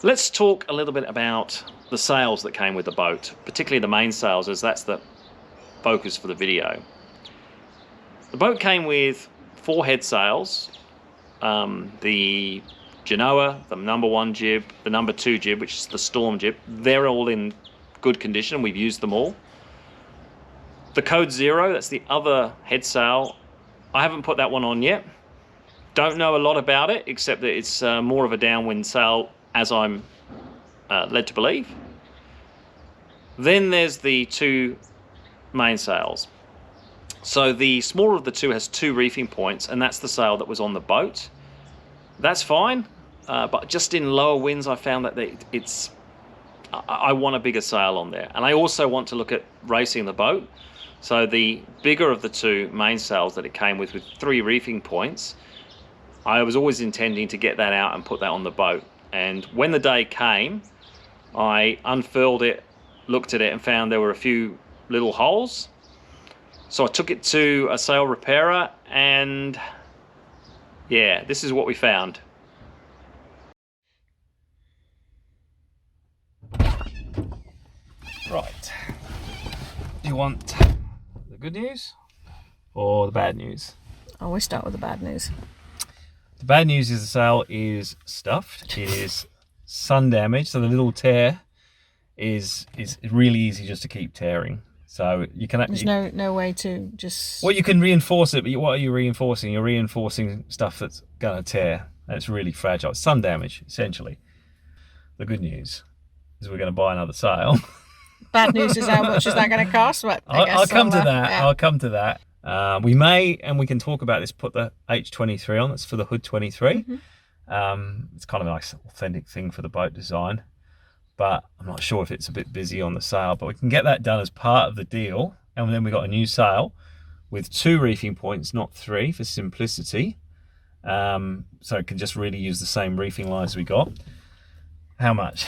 Let's talk a little bit about the sails that came with the boat, particularly the mainsails, as that's the focus for the video. The boat came with 4 head sails, the Genoa, the #1 jib, the #2 jib, which is the storm jib. They're all in good condition. We've used them all. The Code 0, that's the other head sail. I haven't put that one on yet. Don't know a lot about it, except that it's more of a downwind sail, as I'm led to believe. Then there's the 2 mainsails. So the smaller of the 2 has 2 reefing points, and that's the sail that was on the boat. That's fine, but just in lower winds I found that I want a bigger sail on there. And I also want to look at racing the boat. So the bigger of the 2 mainsails that it came with 3 reefing points, I was always intending to get that out and put that on the boat. And when the day came, I unfurled it, looked at it, and found there were a few little holes. So I took it to a sail repairer, and yeah, this is what we found. Right. Do you want the good news or the bad news? I always start with the bad news. The bad news is the sail is stuffed. It is sun damaged, so the little tear is really easy just to keep tearing. So you can. There's no way to just. Well, you can reinforce it, but what are you reinforcing? You're reinforcing stuff that's gonna tear. And it's really fragile. It's sun damage, essentially. The good news is we're going to buy another sail. Bad news is how much is that going to cost? But I'll come to that. Yeah. I'll come to that. We may, and we can talk about this, put the H23 on. That's for the Hood 23. Mm-hmm. It's kind of a nice authentic thing for the boat design, but I'm not sure if it's a bit busy on the sail, but we can get that done as part of the deal. And then we got a new sail with 2 reefing points, not 3, for simplicity. So it can just really use the same reefing lines we got. How much?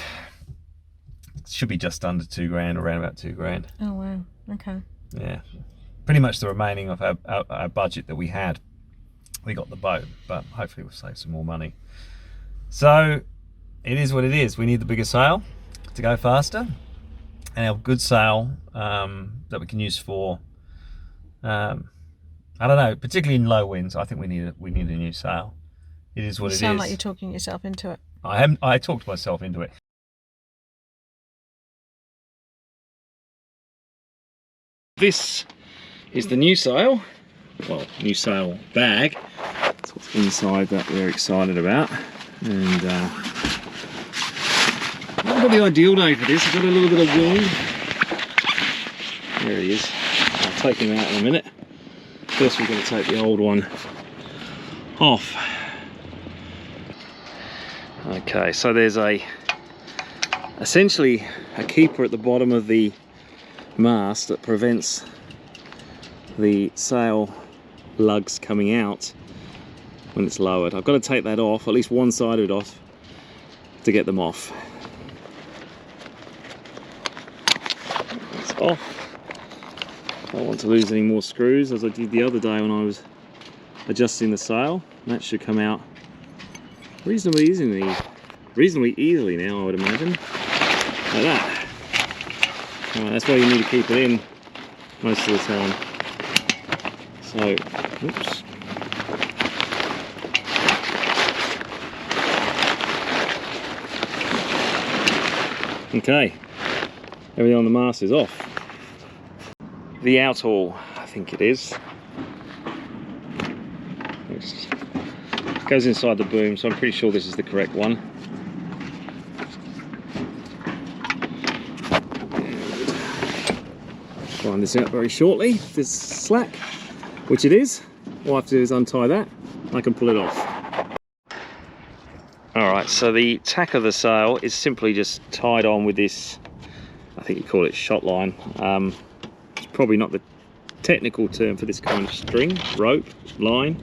It should be just under 2 grand, around about 2 grand. Oh wow, okay. Yeah, pretty much the remaining of our budget that we had. We got the boat, but hopefully we'll save some more money. So it is what it is. We need the bigger sail to go faster, and our good sail that we can use for I don't know, particularly in low winds. I think we need a new sail. It is what it is. You sound like you're talking yourself into it. I talked myself into it. This is the new sail. Well, new sail bag. That's what's inside that we're excited about. And not got the ideal day for this. I've got a little bit of wind. There he is. I'll take him out in a minute. First we're going to take the old one off. Okay, so there's essentially a keeper at the bottom of the mast that prevents the sail lugs coming out when it's lowered. I've got to take that off, at least one side of it off, to get them off. It's off. I don't want to lose any more screws, as I did the other day when I was adjusting the sail. That should come out reasonably easily now, I would imagine. Like that. Alright, that's why you need to keep it in most of the time. So, oops. Okay, everything on the mast is off. The outhaul, I think it is. It goes inside the boom, so I'm pretty sure this is the correct one. Find this out very shortly. This slack, which it is. All I have to do is untie that. I can pull it off. Alright, so the tack of the sail is simply just tied on with this, I think you call it shot line. It's probably not the technical term for this kind of string, rope, line.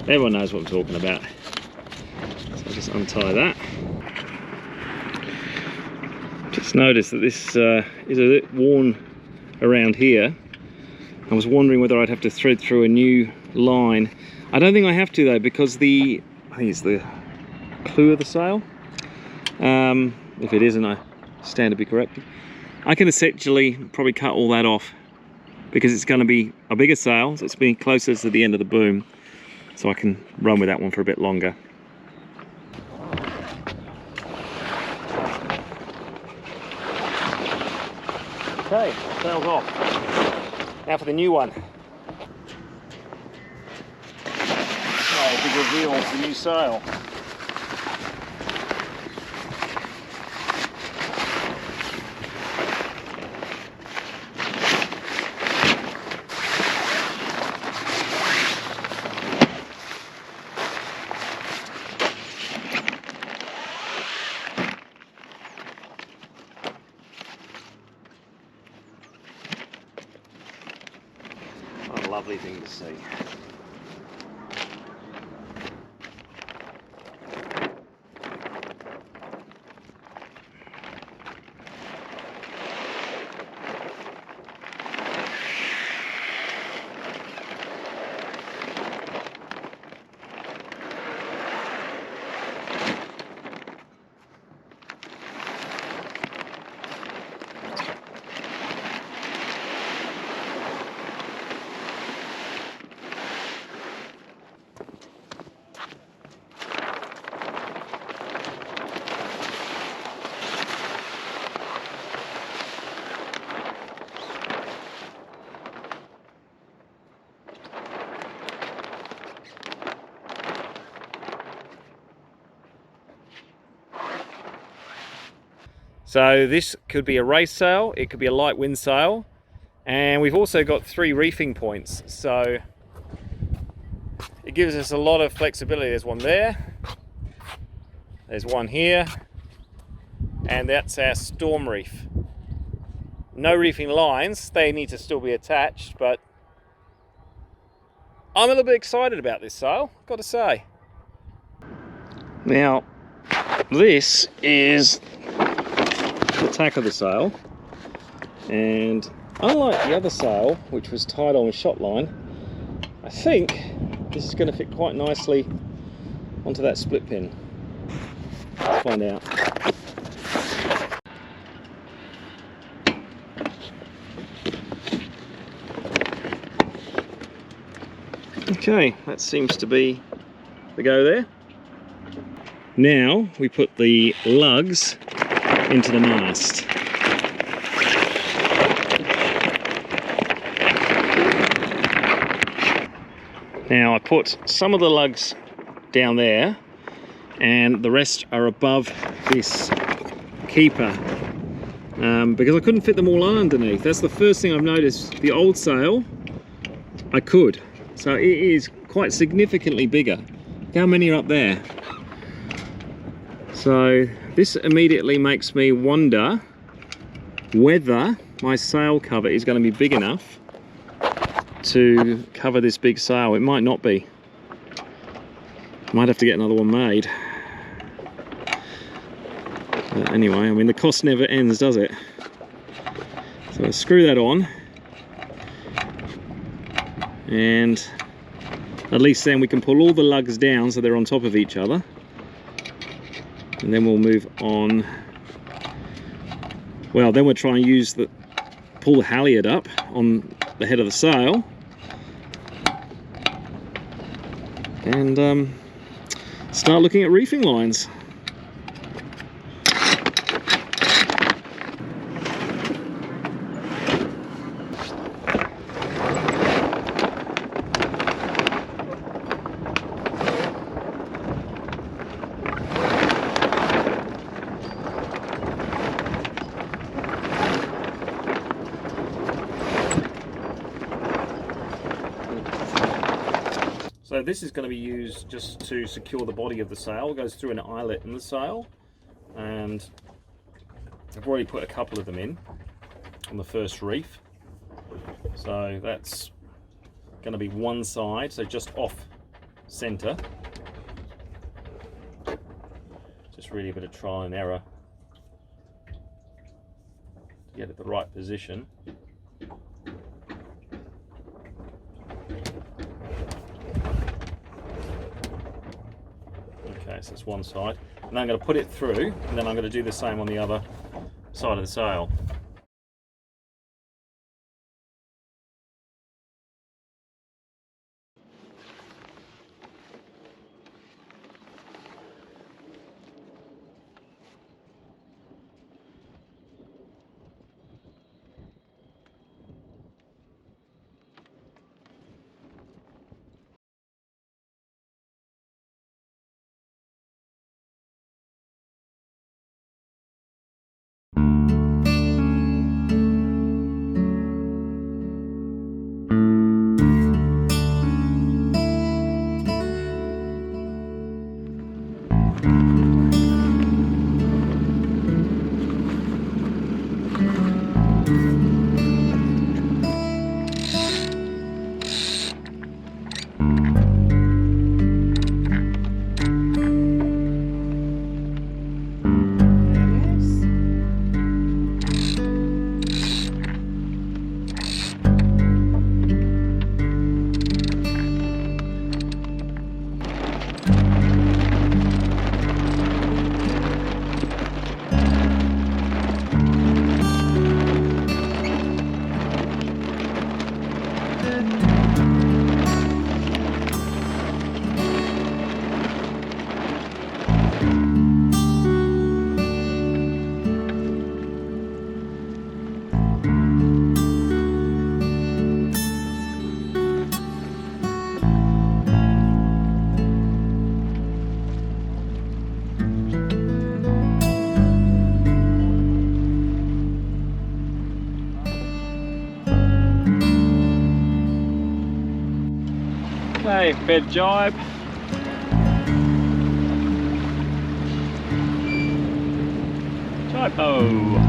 Everyone knows what I'm talking about. So I'll just untie that. Just noticed that this is a bit worn around here. I was wondering whether I'd have to thread through a new line. I don't think I have to though, because I think it's the clue of the sail. If it isn't, I stand to be corrected. I can essentially probably cut all that off because it's going to be a bigger sail, so it's being closer to the end of the boom, so I can run with that one for a bit longer. Okay, sail's off. Now for the new one. Oh, big reveal of the new sail. What a lovely thing to see. So this could be a race sail, it could be a light wind sail, and we've also got 3 reefing points, so it gives us a lot of flexibility. There's one there, there's one here, and that's our storm reef. No reefing lines, they need to still be attached, but I'm a little bit excited about this sail, got to say. Now, this is the tack of the sail, and unlike the other sail, which was tied on with shot line, I think this is going to fit quite nicely onto that split pin. Let's find out. Okay, that seems to be the go there. Now we put the lugs into the mast. Now I put some of the lugs down there and the rest are above this keeper because I couldn't fit them all underneath. That's the first thing I've noticed. The old sail I could, so it is quite significantly bigger. Look how many are up there. So this immediately makes me wonder whether my sail cover is going to be big enough to cover this big sail. It might not be. Might have to get another one made. But anyway, I mean, the cost never ends, does it? So I screw that on, and at least then we can pull all the lugs down so they're on top of each other. And then we'll move on. Well, then we'll try and use pull the halyard up on the head of the sail, and start looking at reefing lines. So this is going to be used just to secure the body of the sail. It goes through an eyelet in the sail, and I've already put a couple of them in on the first reef. So that's going to be one side, so just off center. Just really a bit of trial and error to get it the right position. Okay, so that's one side. And I'm going to put it through, and then I'm going to do the same on the other side of the sail. Okay, bed jibe. Jibe-ho!